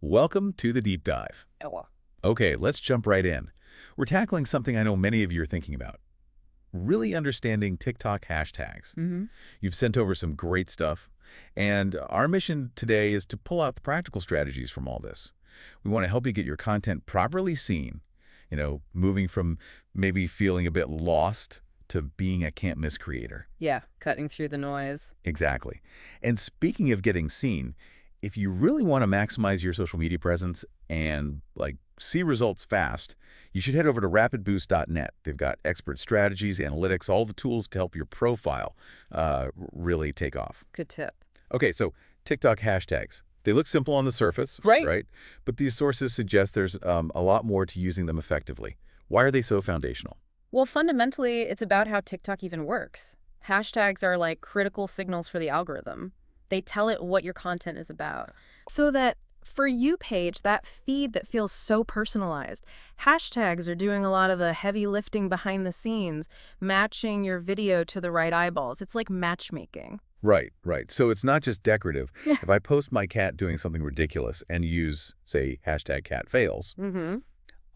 Welcome to the deep dive. Ella. Okay, let's jump right in. We're tackling something I know many of you are thinking about. Really understanding TikTok hashtags. Mm-hmm. You've sent over some great stuff, and our mission today is to pull out the practical strategies from all this. We want to help you get your content properly seen, moving from maybe feeling a bit lost to being a can't-miss creator. Yeah, cutting through the noise. Exactly. And speaking of getting seen, if you really want to maximize your social media presence and see results fast, you should head over to rapidboost.net. They've got expert strategies, analytics, all the tools to help your profile really take off. Good tip. Okay, so TikTok hashtags. They look simple on the surface, right? But these sources suggest there's a lot more to using them effectively. Why are they so foundational? Well, fundamentally, it's about how TikTok even works. Hashtags are like critical signals for the algorithm. They tell it what your content is about. So that For You page, that feed that feels so personalized, hashtags are doing a lot of the heavy lifting behind the scenes, matching your video to the right eyeballs. It's like matchmaking. Right, right. So it's not just decorative. Yeah. If I post my cat doing something ridiculous and use, say, hashtag cat fails, Mm-hmm.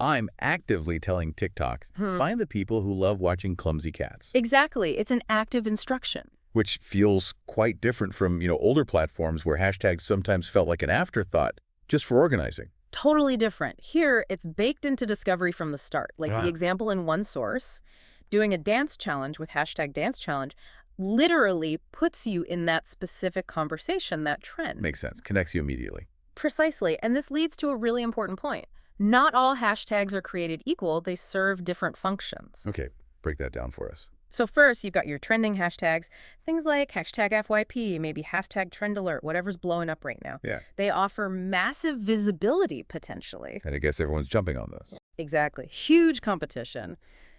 I'm actively telling TikTok, find the people who love watching clumsy cats, Exactly. It's an active instruction. which feels quite different from, older platforms where hashtags sometimes felt like an afterthought just for organizing. Totally different. Here, it's baked into discovery from the start. Like Ah. the example in one source, doing a dance challenge with hashtag dance challenge literally puts you in that specific conversation, that trend. Makes sense. Connects you immediately. Precisely. And this leads to a really important point. Not all hashtags are created equal. They serve different functions. Okay, break that down for us. So first, you've got your trending hashtags, things like hashtag FYP, maybe hashtag trend alert, whatever's blowing up right now. Yeah, They offer massive visibility, potentially. and I guess everyone's jumping on those. Exactly. Huge competition.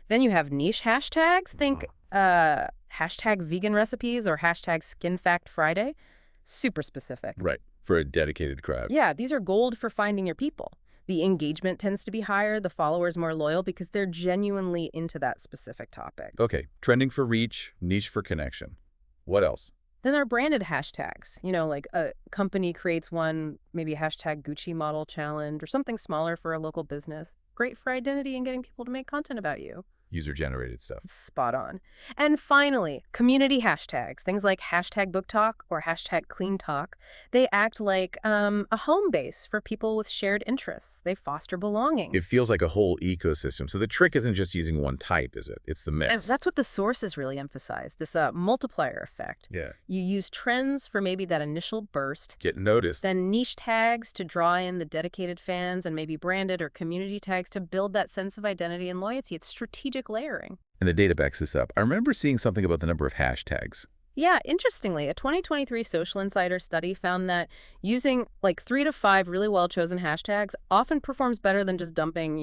Then you have niche hashtags. Think hashtag vegan recipes or hashtag Skin Fact Friday. Super specific. Right, for a dedicated crowd. Yeah, these are gold for finding your people. The engagement tends to be higher, the followers more loyal because they're genuinely into that specific topic. Okay, trending for reach, niche for connection. What else? Then there are branded hashtags. Like a company creates one, maybe a hashtag Gucci model challenge or something smaller for a local business. Great for identity and getting people to make content about you. User-generated stuff. Spot on. And finally, community hashtags, things like hashtag book talk or hashtag clean talk. They act like a home base for people with shared interests. They foster belonging. It feels like a whole ecosystem. So the trick isn't just using one type, is it? It's the And mix. that's what the sources really emphasize, this multiplier effect. Yeah. You use trends for maybe that initial burst, Get noticed. then niche tags to draw in the dedicated fans, and maybe branded or community tags to build that sense of identity and loyalty. It's strategic layering. And the data backs this up. I remember seeing something about the number of hashtags. Yeah, interestingly, a 2023 Social Insider study found that using like 3 to 5 really well-chosen hashtags often performs better than just dumping,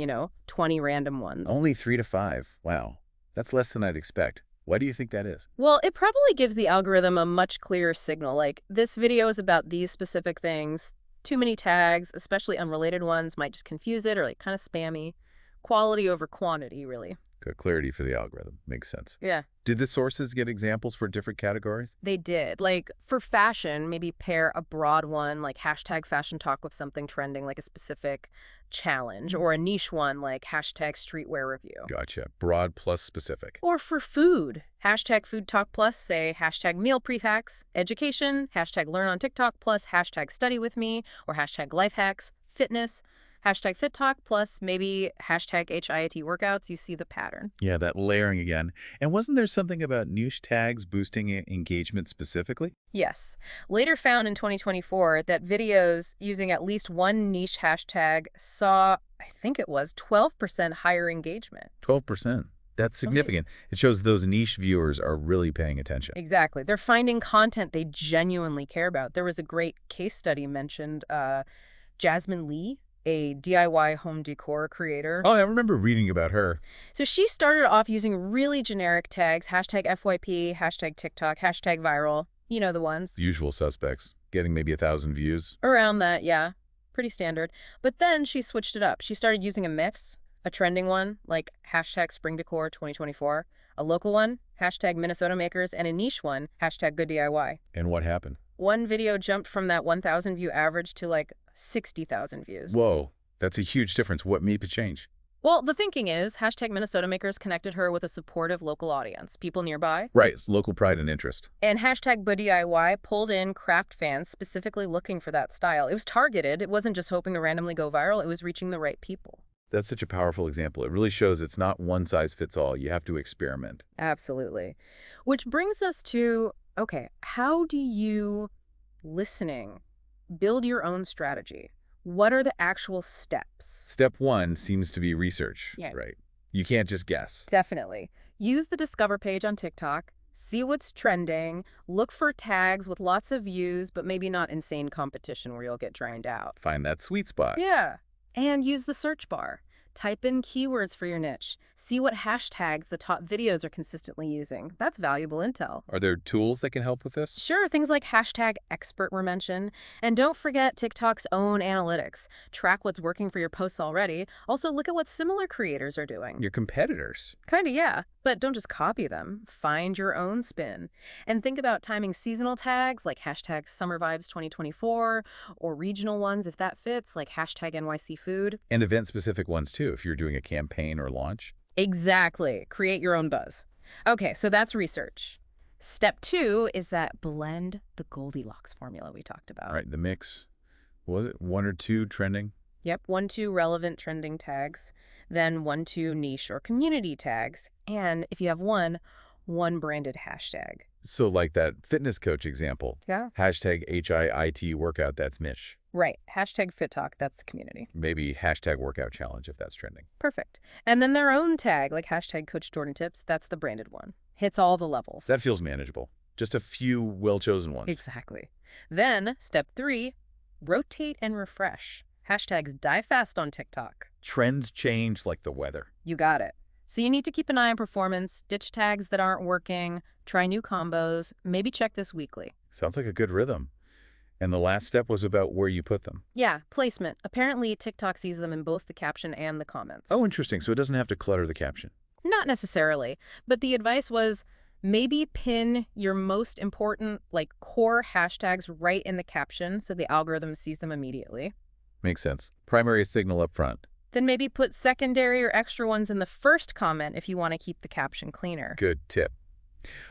20 random ones. Only 3 to 5. Wow. That's less than I'd expect. Why do you think that is? Well, it probably gives the algorithm a much clearer signal, like this video is about these specific things. Too many tags, especially unrelated ones, might just confuse it or like kind of spammy. Quality over quantity, really. Good clarity for the algorithm. Makes sense. Yeah. Did the sources get examples for different categories? They did. Like, for fashion, maybe pair a broad one, like hashtag fashion talk with something trending, like a specific challenge, or a niche one, like hashtag streetwear review. Gotcha. Broad plus specific. Or for food, hashtag food talk plus, say hashtag meal pre-hacks, education, hashtag learn on TikTok plus hashtag study with me, or hashtag life hacks, fitness, hashtag fit talk plus maybe hashtag HIIT workouts. You see the pattern. Yeah, that layering again. And wasn't there something about niche tags boosting engagement specifically? Yes. Later found in 2024 that videos using at least one niche hashtag saw, I think it was, 12% higher engagement. 12%. That's significant. It shows those niche viewers are really paying attention. Exactly. They're finding content they genuinely care about. There was a great case study mentioned, Jasmine Lee, a DIY home decor creator. Oh, I remember reading about her. So she started off using really generic tags, hashtag FYP, hashtag TikTok, hashtag viral, the ones. The usual suspects. Getting maybe 1,000 views. Around that, yeah. Pretty standard. But then she switched it up. She started using a mix, a trending one, like hashtag spring decor 2024, a local one, hashtag Minnesota makers, and a niche one, hashtag good DIY. And what happened? One video jumped from that 1,000 view average to like 60,000 views. Whoa, that's a huge difference. What made the change? Well, the thinking is hashtag Minnesota Makers connected her with a supportive local audience, people nearby. Right, it's local pride and interest. And hashtag BudDIY pulled in craft fans specifically looking for that style. It was targeted. It wasn't just hoping to randomly go viral. It was reaching the right people. That's such a powerful example. It really shows it's not one size fits all. You have to experiment. Absolutely. Which brings us to, okay, how do you, listening, build your own strategy? What are the actual steps? Step one seems to be research, Yeah. right? You can't just guess. Definitely. Use the Discover page on TikTok. See what's trending. Look for tags with lots of views, but maybe not insane competition where you'll get drowned out. Find that sweet spot. Yeah. And use the search bar. Type in keywords for your niche. See what hashtags the top videos are consistently using. That's valuable intel. Are there tools that can help with this? Sure, things like hashtag expert were mentioned. And don't forget TikTok's own analytics. Track what's working for your posts already. Also, look at what similar creators are doing. Your competitors. Kinda, yeah. But don't just copy them. Find your own spin. And think about timing seasonal tags like hashtag Summer Vibes 2024 or regional ones if that fits, like hashtag NYC Food. And event-specific ones, too, if you're doing a campaign or launch. Exactly. Create your own buzz. Okay, so that's research. Step 2 is that blend the Goldilocks formula we talked about. All right, the mix. What was it? 1 or 2 trending? Yep, 1-2 relevant trending tags, then 1-2 niche or community tags, and if you have one branded hashtag. So like that fitness coach example. Yeah. Hashtag HIIT workout, that's Mish. Right. Hashtag Fit Talk, that's the community. Maybe hashtag workout challenge if that's trending. Perfect. And then their own tag, like hashtag Coach Jordan Tips, that's the branded one. Hits all the levels. That feels manageable. Just a few well-chosen ones. Exactly. Then, step 3, rotate and refresh. Hashtags die fast on TikTok. Trends change like the weather. You got it. So you need to keep an eye on performance, ditch tags that aren't working, try new combos, maybe check this weekly. Sounds like a good rhythm. And the last step was about where you put them. Yeah, placement. Apparently, TikTok sees them in both the caption and the comments. Oh, interesting. So it doesn't have to clutter the caption. Not necessarily, but the advice was maybe pin your most important, like, core hashtags right in the caption so the algorithm sees them immediately. Makes sense. Primary signal up front. Then maybe put secondary or extra ones in the first comment if you want to keep the caption cleaner. Good tip.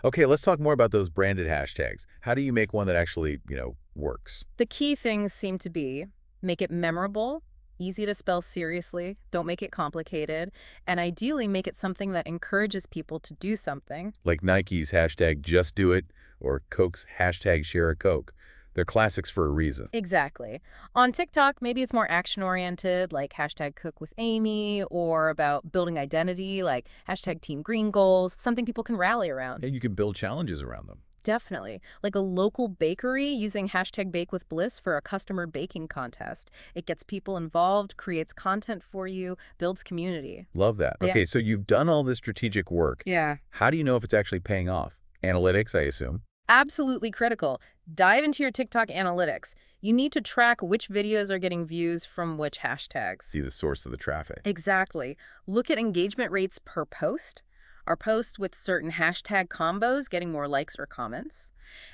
Okay, let's talk more about those branded hashtags. How do you make one that actually, works? The key things seem to be make it memorable, easy to spell seriously, don't make it complicated, and ideally make it something that encourages people to do something. Like Nike's hashtag just do it or Coke's hashtag share a Coke. They're classics for a reason. Exactly. On TikTok, maybe it's more action-oriented, like hashtag cook with Amy, or about building identity, like hashtag team green goals, something people can rally around. And you can build challenges around them. Definitely. Like a local bakery using hashtag bake with bliss for a customer baking contest. It gets people involved, creates content for you, builds community. Love that. Yeah. Okay, so you've done all this strategic work. Yeah. How do you know if it's actually paying off? Analytics, I assume. Absolutely critical. Dive into your TikTok analytics. You need to track which videos are getting views from which hashtags. See the source of the traffic. Exactly. Look at engagement rates per post. Are posts with certain hashtag combos getting more likes or comments?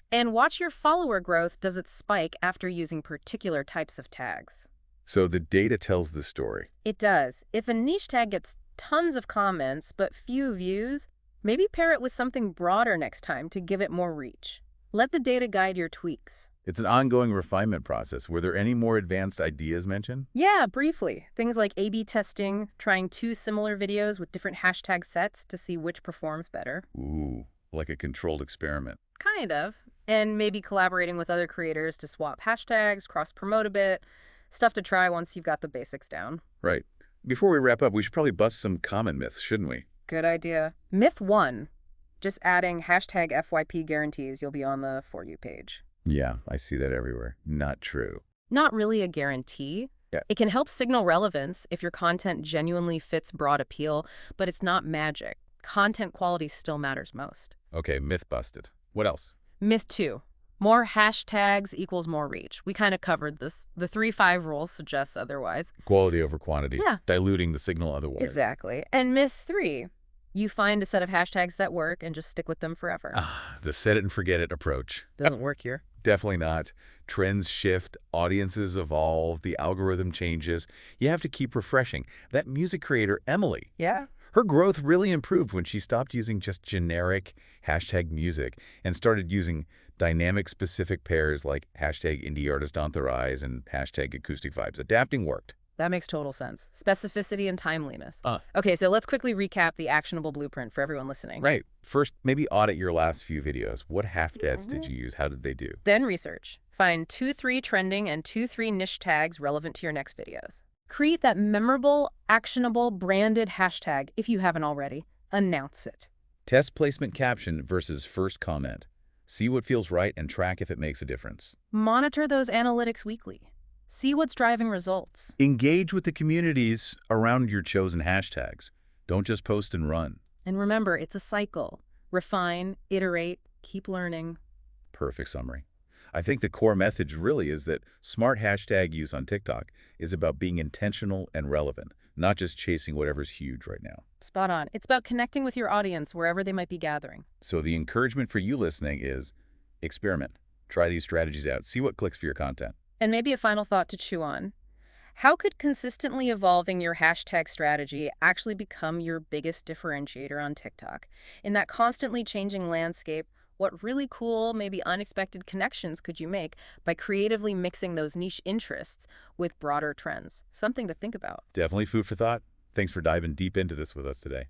And watch your follower growth. Does it spike after using particular types of tags? So the data tells the story. It does. If a niche tag gets tons of comments but few views, maybe pair it with something broader next time to give it more reach. Let the data guide your tweaks. It's an ongoing refinement process. Were there any more advanced ideas mentioned? Yeah, briefly. Things like A/B testing, trying 2 similar videos with different hashtag sets to see which performs better. Ooh, like a controlled experiment. Kind of. And maybe collaborating with other creators to swap hashtags, cross-promote a bit. Stuff to try once you've got the basics down. Right. Before we wrap up, we should probably bust some common myths, shouldn't we? Good idea. Myth 1. Just adding hashtag FYP guarantees you'll be on the For You page. Yeah, I see that everywhere. Not true. Not really a guarantee. Yeah. It can help signal relevance if your content genuinely fits broad appeal, but it's not magic. Content quality still matters most. Okay, myth busted. What else? Myth 2. More hashtags equals more reach. We kind of covered this. The 3-5 rule suggests otherwise. Quality over quantity. Yeah. Diluting the signal otherwise. Exactly. And myth 3. You find a set of hashtags that work and just stick with them forever. Ah, the set it and forget it approach. Doesn't work here. Definitely not. Trends shift, audiences evolve, the algorithm changes. You have to keep refreshing. That music creator, Emily, Yeah. her growth really improved when she stopped using just generic hashtag music and started using dynamic specific pairs like hashtag indie artist on the rise and hashtag acoustic vibes. Adapting worked. That makes total sense. Specificity and timeliness. Uh, Okay, so let's quickly recap the actionable blueprint for everyone listening. right. First, maybe audit your last few videos. What hashtags did you use? How did they do? Then research. Find 2-3 trending and 2-3 niche tags relevant to your next videos. Create that memorable, actionable, branded hashtag if you haven't already. Announce it. Test placement caption versus first comment. See what feels right and track if it makes a difference. Monitor those analytics weekly. See what's driving results. Engage with the communities around your chosen hashtags. Don't just post and run. And remember, it's a cycle. Refine, iterate, keep learning. Perfect summary. I think the core message really is that smart hashtag use on TikTok is about being intentional and relevant, not just chasing whatever's huge right now. Spot on. It's about connecting with your audience wherever they might be gathering. So the encouragement for you listening is experiment. Try these strategies out. See what clicks for your content. And maybe a final thought to chew on. How could consistently evolving your hashtag strategy actually become your biggest differentiator on TikTok? In that constantly changing landscape, what really cool, maybe unexpected connections could you make by creatively mixing those niche interests with broader trends? Something to think about. Definitely food for thought. Thanks for diving deep into this with us today.